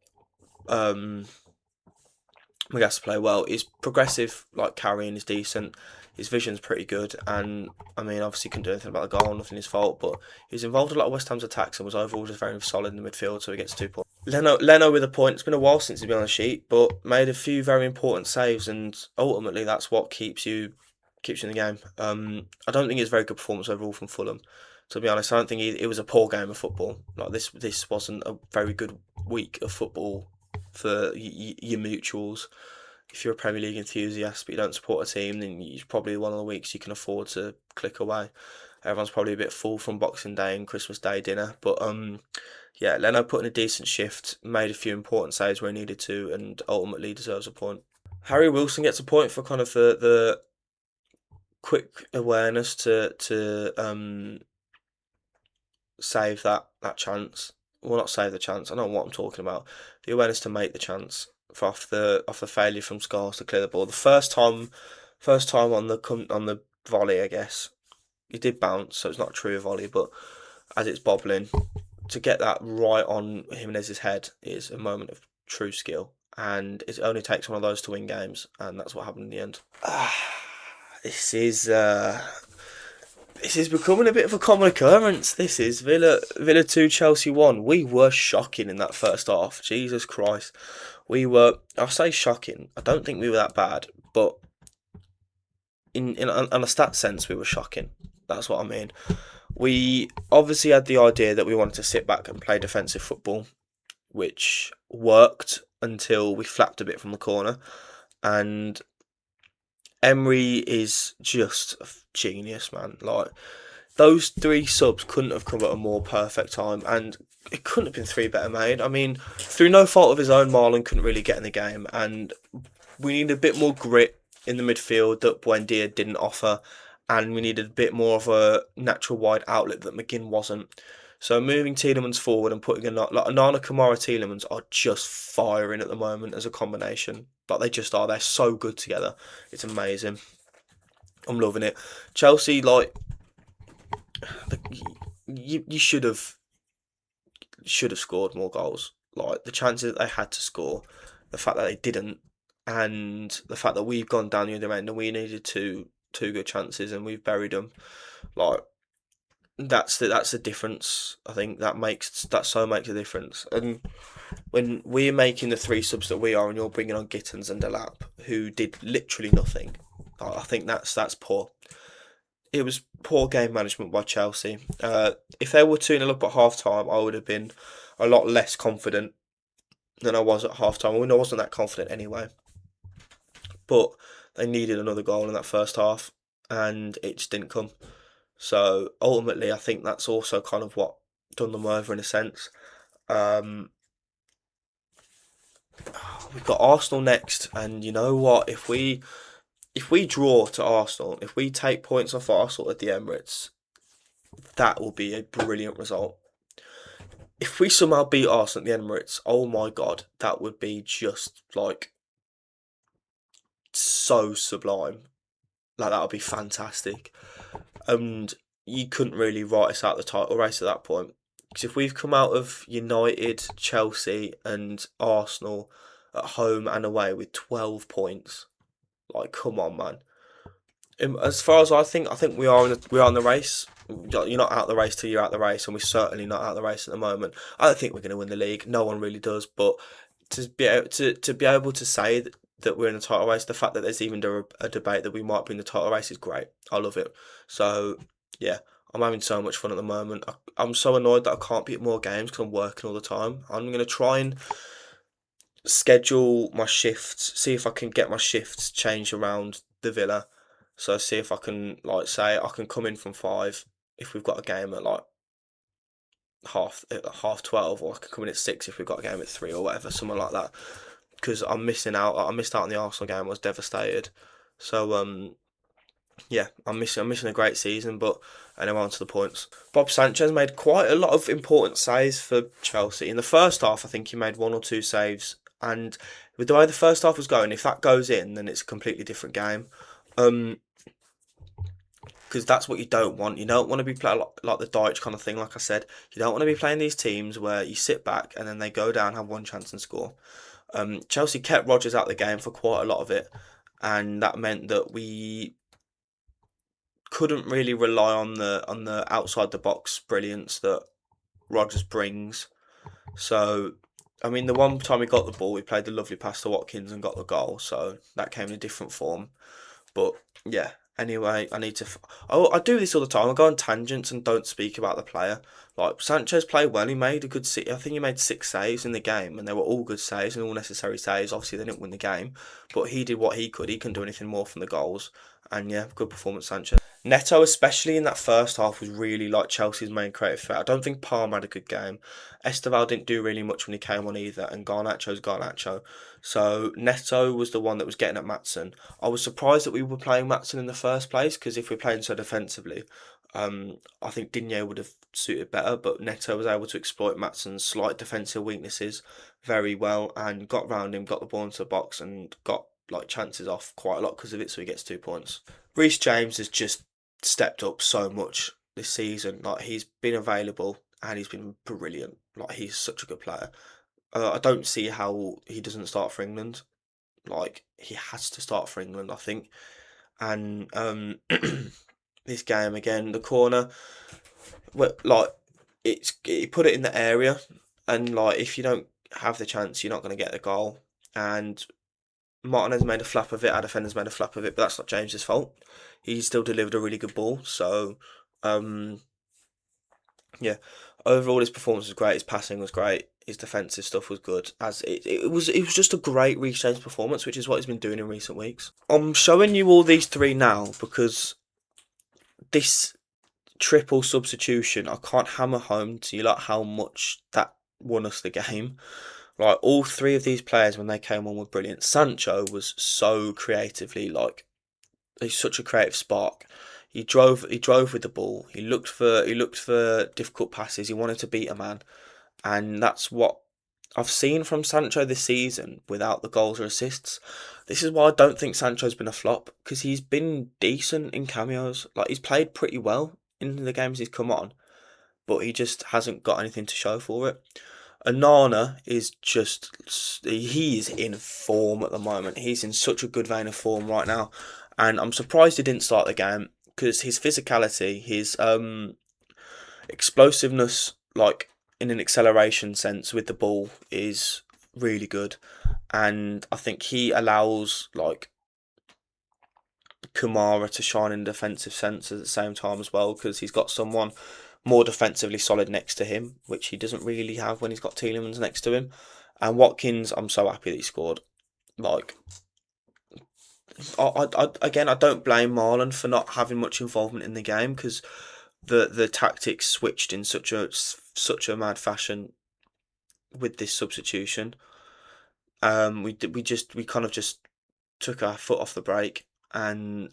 Magassa play well. He's progressive, carrying is decent. His vision's pretty good, and I mean, obviously, couldn't do anything about the goal, nothing his fault. But he was involved in a lot of West Ham's attacks and was overall just very solid in the midfield, so he gets 2 points. Leno with a point. It's been a while since he's been on the sheet, but made a few very important saves, and ultimately, that's what keeps you in the game. I don't think it's a very good performance overall from Fulham. To be honest, I don't think it was a poor game of football. This wasn't a very good week of football for your mutuals. If you're a Premier League enthusiast but you don't support a team, then it's probably one of the weeks you can afford to click away. Everyone's probably a bit full from Boxing Day and Christmas Day dinner, but yeah, Leno put in a decent shift, made a few important saves where he needed to, and ultimately deserves a point. Harry Wilson gets a point for kind of the quick awareness to save that chance. Well, not save the chance. I don't know what I'm talking about. The awareness to make the chance for off the failure from Scars to clear the ball. The first time on the volley, I guess it did bounce, so it's not a true volley, but as it's bobbling, to get that right on Jimenez's head is a moment of true skill, and it only takes one of those to win games, and that's what happened in the end. This is this is becoming a bit of a common occurrence. This is Villa 2, Chelsea 1. We were shocking in that first half. Jesus Christ. We were, I'll say shocking. I don't think we were that bad, but in on a stat sense, we were shocking. That's what I mean. We obviously had the idea that we wanted to sit back and play defensive football, which worked until we flapped a bit from the corner. And Emery is just a genius, man. Like, those three subs couldn't have come at a more perfect time, and it couldn't have been three better made. I mean, through no fault of his own, Marlon couldn't really get in the game, and we need a bit more grit in the midfield that Buendia didn't offer, and we needed a bit more of a natural wide outlet that McGinn wasn't. So moving Tielemans forward and putting like Anana, Kamara, Tielemans are just firing at the moment as a combination. Like, they just are. They're so good together. It's amazing. I'm loving it. Chelsea, like, you should have scored more goals. Like, the chances that they had to score, the fact that they didn't, and the fact that we've gone down the other end and we needed two good chances and we've buried them. Like, that's the difference. I think that so makes a difference. And when we're making the three subs that we are, and you're bringing on Gittins and Delap, who did literally nothing, I think that's poor. It was poor game management by Chelsea. If they were 2-0 up at half time, I would have been a lot less confident than I was at half time. I mean, I wasn't that confident anyway. But they needed another goal in that first half, and it just didn't come. So ultimately, I think that's also kind of what done them over in a sense. We've got Arsenal next, and you know what? If we draw to Arsenal, if we take points off Arsenal at the Emirates, that will be a brilliant result. If we somehow beat Arsenal at the Emirates, oh my god, that would be just like so sublime. Like, that would be fantastic. And you couldn't really write us out the title race at that point. Because if we've come out of United, Chelsea, and Arsenal at home and away with 12 points, like, come on, man. As far as I think we are in the race. You're not out the race till you're out the race, and we're certainly not out the race at the moment. I don't think we're going to win the league. No one really does. But to be able to say that we're in the title race, the fact that there's even a debate that we might be in the title race is great. I love it. So yeah, I'm having so much fun at the moment. I'm so annoyed that I can't beat more games because I'm working all the time. I'm going to try and schedule my shifts, see if I can get my shifts changed around the Villa. So see if I can, like, say I can come in from 5 if we've got a game at like half 12, or I can come in at 6 if we've got a game at 3 or whatever, something like that. Because I'm missing out. I missed out on the Arsenal game. I was devastated. So yeah, I'm missing a great season. But anyway, on to the points. Bob Sanchez made quite a lot of important saves for Chelsea in the first half. I think he made 1 or 2 saves, and with the way the first half was going, if that goes in, then it's a completely different game. Because that's what you don't want. You don't want to be playing like the Deutsch kind of thing, like I said. You don't want to be playing these teams where you sit back and then they go down, have one chance and score. Chelsea kept Rodgers out of the game for quite a lot of it, and that meant that we couldn't really rely on the outside the box brilliance that Rodgers brings. So, I mean, the one time we got the ball, we played the lovely pass to Watkins and got the goal. So that came in a different form. But yeah, anyway, I do this all the time. I go on tangents and don't speak about the player. Like Sanchez played well. He made a good. I think he made 6 saves in the game, and they were all good saves and all necessary saves. Obviously, they didn't win the game, but he did what he could. He couldn't do anything more from the goals, and yeah, good performance, Sanchez. Neto, especially in that first half, was really like Chelsea's main creative threat. I don't think Palmer had a good game. Esteval didn't do really much when he came on either, and Garnacho's Garnacho. So Neto was the one that was getting at Maatsen. I was surprised that we were playing Maatsen in the first place, because if we're playing so defensively, I think Digne would have suited better, but Neto was able to exploit Maatsen's slight defensive weaknesses very well and got round him, got the ball into the box, and got like chances off quite a lot because of it. So he gets 2 points. Reece James has just stepped up so much this season. Like he's been available and he's been brilliant. Like he's such a good player. I don't see how he doesn't start for England. Like he has to start for England, I think. And this game again, the corner, like he put it in the area, and like if you don't have the chance, you're not going to get the goal. And Martinez made a flap of it, our defenders made a flap of it, but that's not James's fault. He still delivered a really good ball. So, yeah, overall his performance was great. His passing was great. His defensive stuff was good. It was just a great Reece James performance, which is what he's been doing in recent weeks. I'm showing you all these three now because this triple substitution, I can't hammer home to you like how much that won us the game. Like all three of these players when they came on were brilliant. Sancho was so creatively like he's such a creative spark. He drove with the ball. He looked for difficult passes. He wanted to beat a man, and that's what I've seen from Sancho this season without the goals or assists. This is why I don't think Sancho's been a flop, because he's been decent in cameos. Like he's played pretty well in the games he's come on, but he just hasn't got anything to show for it. Anana is he's in form at the moment. He's in such a good vein of form right now, and I'm surprised he didn't start the game because his physicality, his explosiveness, like in an acceleration sense with the ball, is really good, and I think he allows like Kumara to shine in defensive sense at the same time as well, because he's got someone more defensively solid next to him, which he doesn't really have when he's got Tielemans next to him. And Watkins, I'm so happy that he scored. Like, again, I don't blame Marlon for not having much involvement in the game, because the tactics switched in such a mad fashion with this substitution. We kind of just took our foot off the brake, and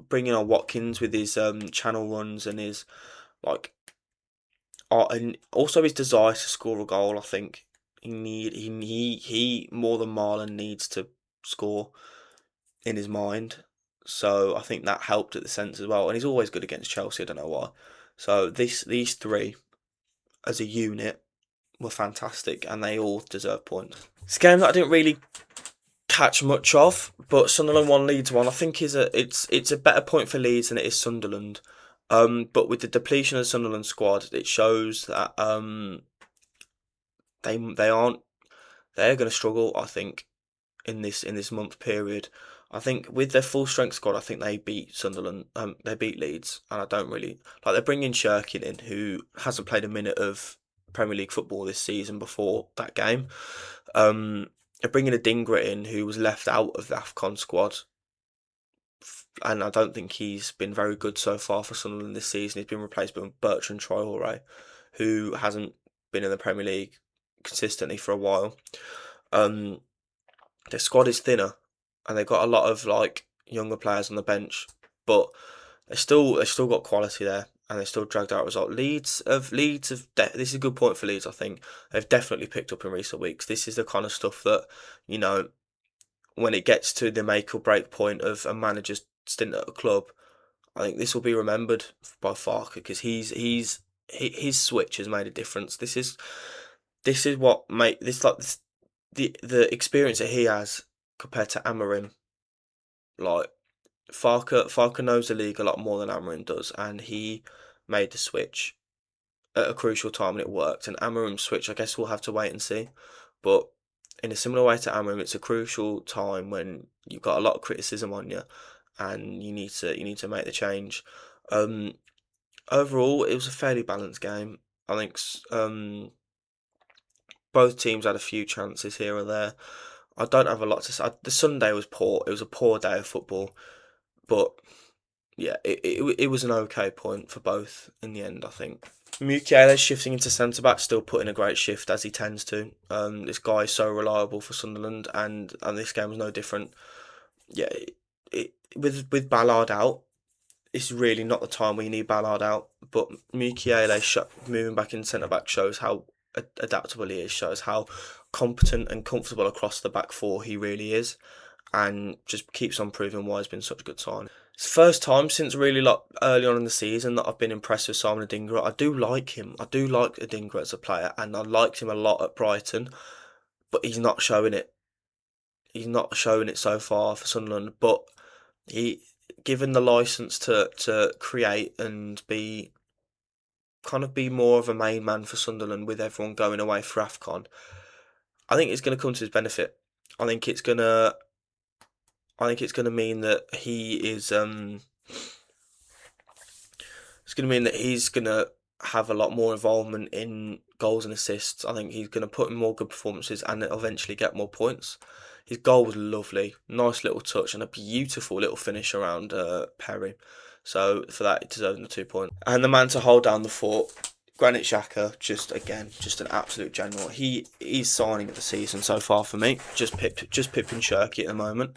bringing on Watkins with his channel runs and his like, and also his desire to score a goal. I think he more than Marlon needs to score in his mind. So I think that helped at the sense as well. And he's always good against Chelsea. I don't know why. So these three as a unit were fantastic, and they all deserve points. It's a game that I didn't really catch much of, but Sunderland 1, Leeds 1, I think it's a better point for Leeds than it is Sunderland. But with the depletion of the Sunderland squad, it shows that they're going to struggle. I think in this month period, I think with their full strength squad, I think they beat Sunderland. They beat Leeds, and I don't really like. They're bringing Shirkin in, who hasn't played a minute of Premier League football this season before that game. They're bringing a Dingra in, who was left out of the AFCON squad, and I don't think he's been very good so far for Sunderland this season. He's been replaced by Bertrand Traore, who hasn't been in the Premier League consistently for a while. Their squad is thinner, and they've got a lot of like younger players on the bench, but they've still got quality there, and they still dragged out a result. Leeds have this is a good point for Leeds. I think they've definitely picked up in recent weeks. This is the kind of stuff that, when it gets to the make or break point of a manager's stint at a club, I think this will be remembered by Farke, because his switch has made a difference. This is what make this like this, the experience that he has compared to Amorim. Like Farke knows the league a lot more than Amorim does, and he made the switch at a crucial time, and it worked. And Amorim's switch, I guess we'll have to wait and see. But in a similar way to Amorim, it's a crucial time when you've got a lot of criticism on you, and you need to make the change. Overall, it was a fairly balanced game. I think both teams had a few chances here or there. I don't have a lot to say. The Sunday was poor. It was a poor day of football, but yeah, it was an okay point for both in the end, I think. Mukiele shifting into centre back, still putting a great shift as he tends to. This guy is so reliable for Sunderland, and this game was no different. Yeah, with Ballard out, it's really not the time where you need Ballard out. But Mukiele moving back in centre back shows how adaptable he is, shows how competent and comfortable across the back four he really is, and just keeps on proving why he's been such a good sign. It's the first time since really like early on in the season that I've been impressed with Simon Adingra. I do like him. I do like Adingra as a player, and I liked him a lot at Brighton, but he's not showing it. He's not showing it so far for Sunderland, but he given the license to create and be more of a main man for Sunderland with everyone going away for AFCON. I think it's going to come to his benefit. I think it's gonna. I think it's going to mean that he is. It's going to mean that he's going to have a lot more involvement in goals and assists. I think he's going to put in more good performances and eventually get more points. His goal was lovely, nice little touch and a beautiful little finish around Perry. So for that, he deserves the 2 points. And the man to hold down the fort, Granit Xhaka, just an absolute general. He's signing of the season so far for me. Just Pippin Shirky at the moment,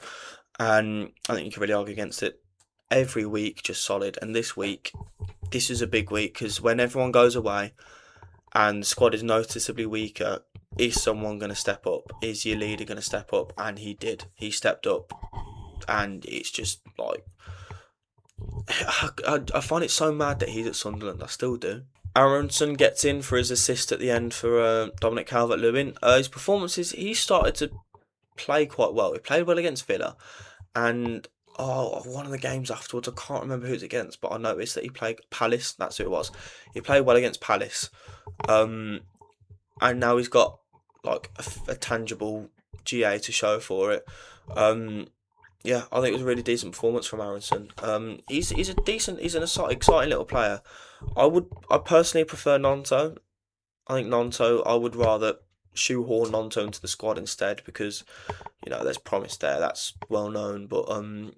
and I think you can really argue against it. Every week, just solid, and this week, this is a big week because when everyone goes away and the squad is noticeably weaker, is someone going to step up? Is your leader going to step up? And he did. He stepped up, and it's just like I find it so mad that he's at Sunderland. I still do. Aronson gets in for his assist at the end for Dominic Calvert-Lewin. His performances, he started to play quite well. He played well against Villa, and one of the games afterwards, I can't remember who it's against, but I noticed that he played Palace. That's who it was. He played well against Palace, and now he's got like a tangible GA to show for it. Yeah, I think it was a really decent performance from Aronson. He's an exciting little player. I personally prefer Nonto. I think Nonto. I would rather shoehorn Nonto into the squad instead because there's promise there. That's well known. But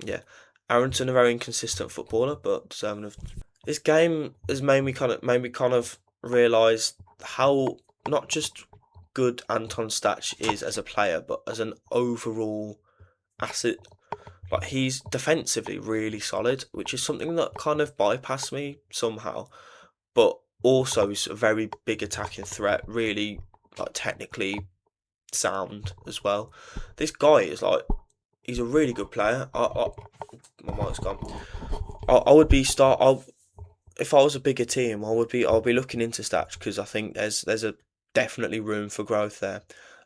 yeah, Aronson a very inconsistent footballer, but deserving of. This game has made me kind of realise how not just good Anton Stach is as a player, but as an overall asset. Like he's defensively really solid, which is something that kind of bypassed me somehow. But also is a very big attacking threat, really like technically sound as well. This guy is he's a really good player. My mic's gone. I would be if I was a bigger team, I'll be looking into Stats because I think there's a definitely room for growth there,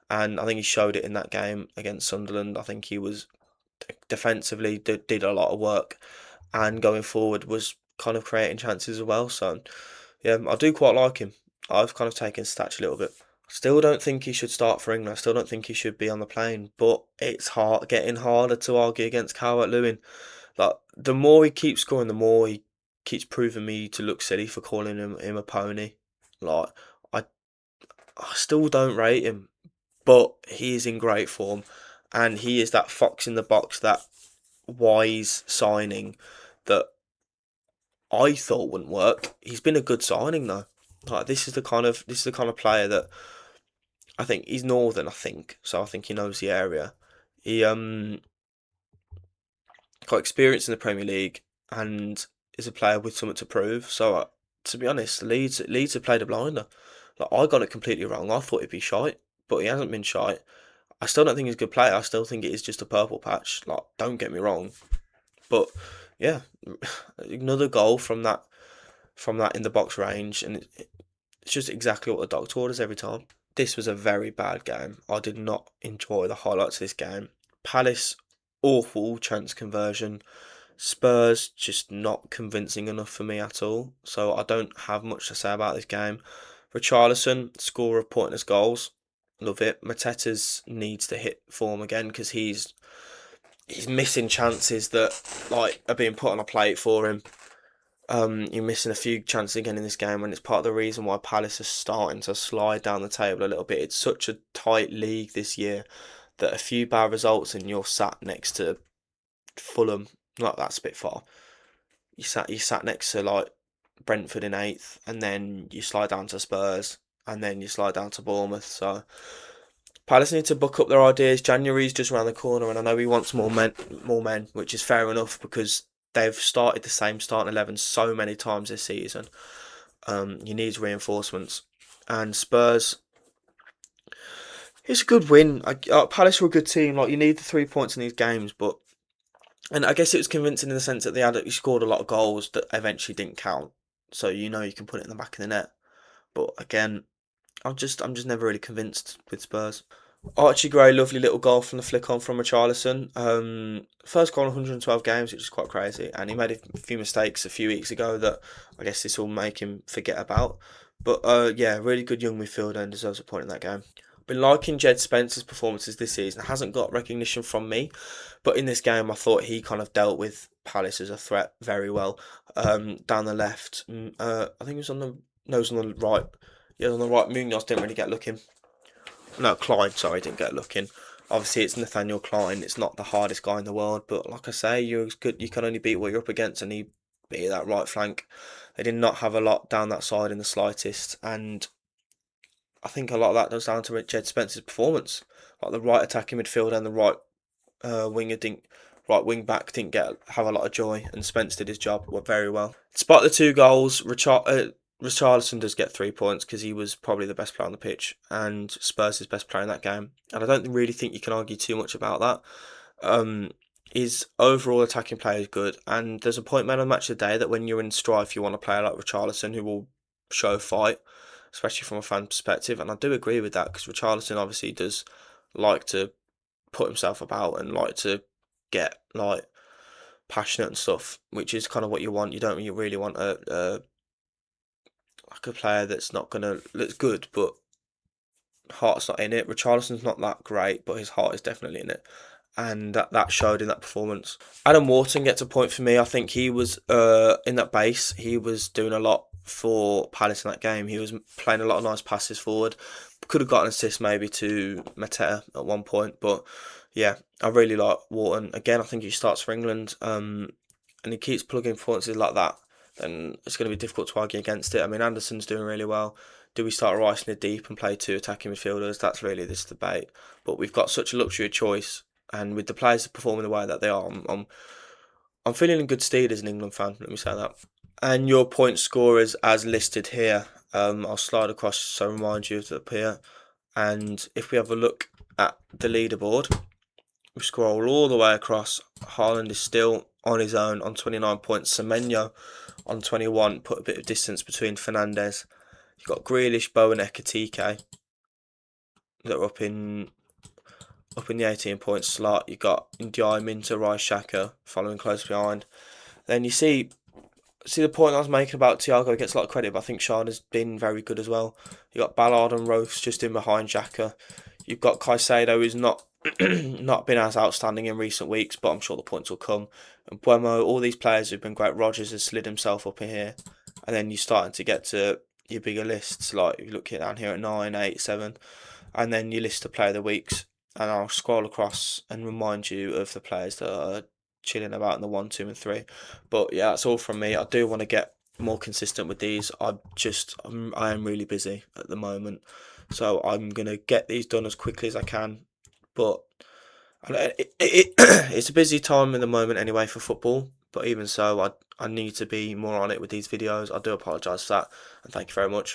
and I think he showed it in that game against Sunderland. I think he was defensively did a lot of work, and going forward was kind of creating chances as well. So yeah, I do quite like him. I've kind of taken Stats a little bit. Still don't think he should start for England. I still don't think he should be on the plane. But it's getting harder to argue against Calvert-Lewin. Like the more he keeps scoring, the more he keeps proving me to look silly for calling him a pony. Like I still don't rate him, but he is in great form, and he is that fox in the box, that wise signing that I thought wouldn't work. He's been a good signing though. Like this is the kind of player that I think he's northern. I think so. I think he knows the area. He got experience in the Premier League and is a player with something to prove. So to be honest, Leeds have played a blinder. Like I got it completely wrong. I thought he'd be shite, but he hasn't been shite. I still don't think he's a good player. I still think it is just a purple patch. Like don't get me wrong, but yeah, another goal from that in the box range, and it's just exactly what the doctor orders every time. This was a very bad game. I did not enjoy the highlights of this game. Palace, awful chance conversion. Spurs, just not convincing enough for me at all. So I don't have much to say about this game. Richarlison, scorer of pointless goals. Love it. Mateta's needs to hit form again because he's missing chances that are being put on a plate for him. You're missing a few chances again in this game, and it's part of the reason why Palace are starting to slide down the table a little bit. It's such a tight league this year that a few bad results and you're sat next to Fulham. Like, that's a bit far. You sat next to like Brentford in eighth, and then you slide down to Spurs, and then you slide down to Bournemouth. So Palace need to book up their ideas. January's just around the corner, and I know he wants more men, which is fair enough because they've started the same starting 11 so many times this season. You need reinforcements, and Spurs. It's a good win. Palace were a good team. Like, you need the 3 points in these games, but and I guess it was convincing in the sense that he scored a lot of goals that eventually didn't count. So you can put it in the back of the net. But again, I'm just never really convinced with Spurs. Archie Gray, lovely little goal from the flick on from Richarlison. First goal in 112 games, which is quite crazy. And he made a few mistakes a few weeks ago that I guess this will make him forget about. But yeah, really good young midfielder and deserves a point in that game. Been liking Jed Spence's performances this season. Hasn't got recognition from me, but in this game I thought he kind of dealt with Palace as a threat very well. Down the left, I think it was on the no, it was on the right. Yeah, on the right. Munoz didn't really get looking. No, Klein, sorry, didn't get looking. Obviously, it's Nathaniel Klein. It's not the hardest guy in the world, but like I say, you're as good. You can only beat what you're up against, and he beat that right flank. They did not have a lot down that side in the slightest, and I think a lot of that goes down to Jed Spence's performance. Like, the right attacking midfielder and the right wing back didn't have a lot of joy, and Spence did his job very well. Despite the two goals, Richarlison does get 3 points because he was probably the best player on the pitch and Spurs' best player in that game, and I don't really think you can argue too much about that. His overall attacking play is good, and there's a point made on Match of the Day that when you're in strife, you want a player like Richarlison who will show fight, especially from a fan perspective, and I do agree with that because Richarlison obviously does like to put himself about and like to get like passionate and stuff, which is kind of what you want. You don't really want a like a player that's good but heart's not in it. Richarlison's not that great, but his heart is definitely in it, and that showed in that performance. Adam Wharton gets a point for me. I think he was in that base. He was doing a lot for Palace in that game. He was playing a lot of nice passes forward. Could have got an assist maybe to Mateta at one point, but yeah, I really like Wharton. Again, I think he starts for England, and he keeps plugging performances like that, then it's going to be difficult to argue against it. I mean, Anderson's doing really well. Do we start ricing it deep and play two attacking midfielders? That's really this debate. But we've got such a luxury of choice, and with the players performing the way that they are, I'm feeling in good stead as an England fan. Let me say that. And your point scorers as listed here. I'll slide across so I remind you of up here. And if we have a look at the leaderboard, we scroll all the way across. Haaland is still on his own on 29 points. Semenyo on 21, put a bit of distance between Fernandes. You've got Grealish, Bowen, Ekatike that are up in the 18 point slot. You've got Ndiaye, Minter, Rice, Xhaka following close behind. Then you see the point I was making about Thiago gets a lot of credit, but I think Sean has been very good as well. You've got Ballard and Rose just in behind Xhaka. You've got Caicedo, who's not been as outstanding in recent weeks, but I'm sure the points will come. And Buemo, all these players have been great. Rodgers has slid himself up in here. And then you're starting to get to your bigger lists, like you look down here at 9, 8, 7, and then you list the player of the weeks. And I'll scroll across and remind you of the players that are chilling about in the 1, 2, and 3. But yeah, that's all from me. I do want to get more consistent with these. I am really busy at the moment, so I'm gonna get these done as quickly as I can. But it's a busy time in the moment anyway for football. But even so, I need to be more on it with these videos. I do apologise for that, and thank you very much.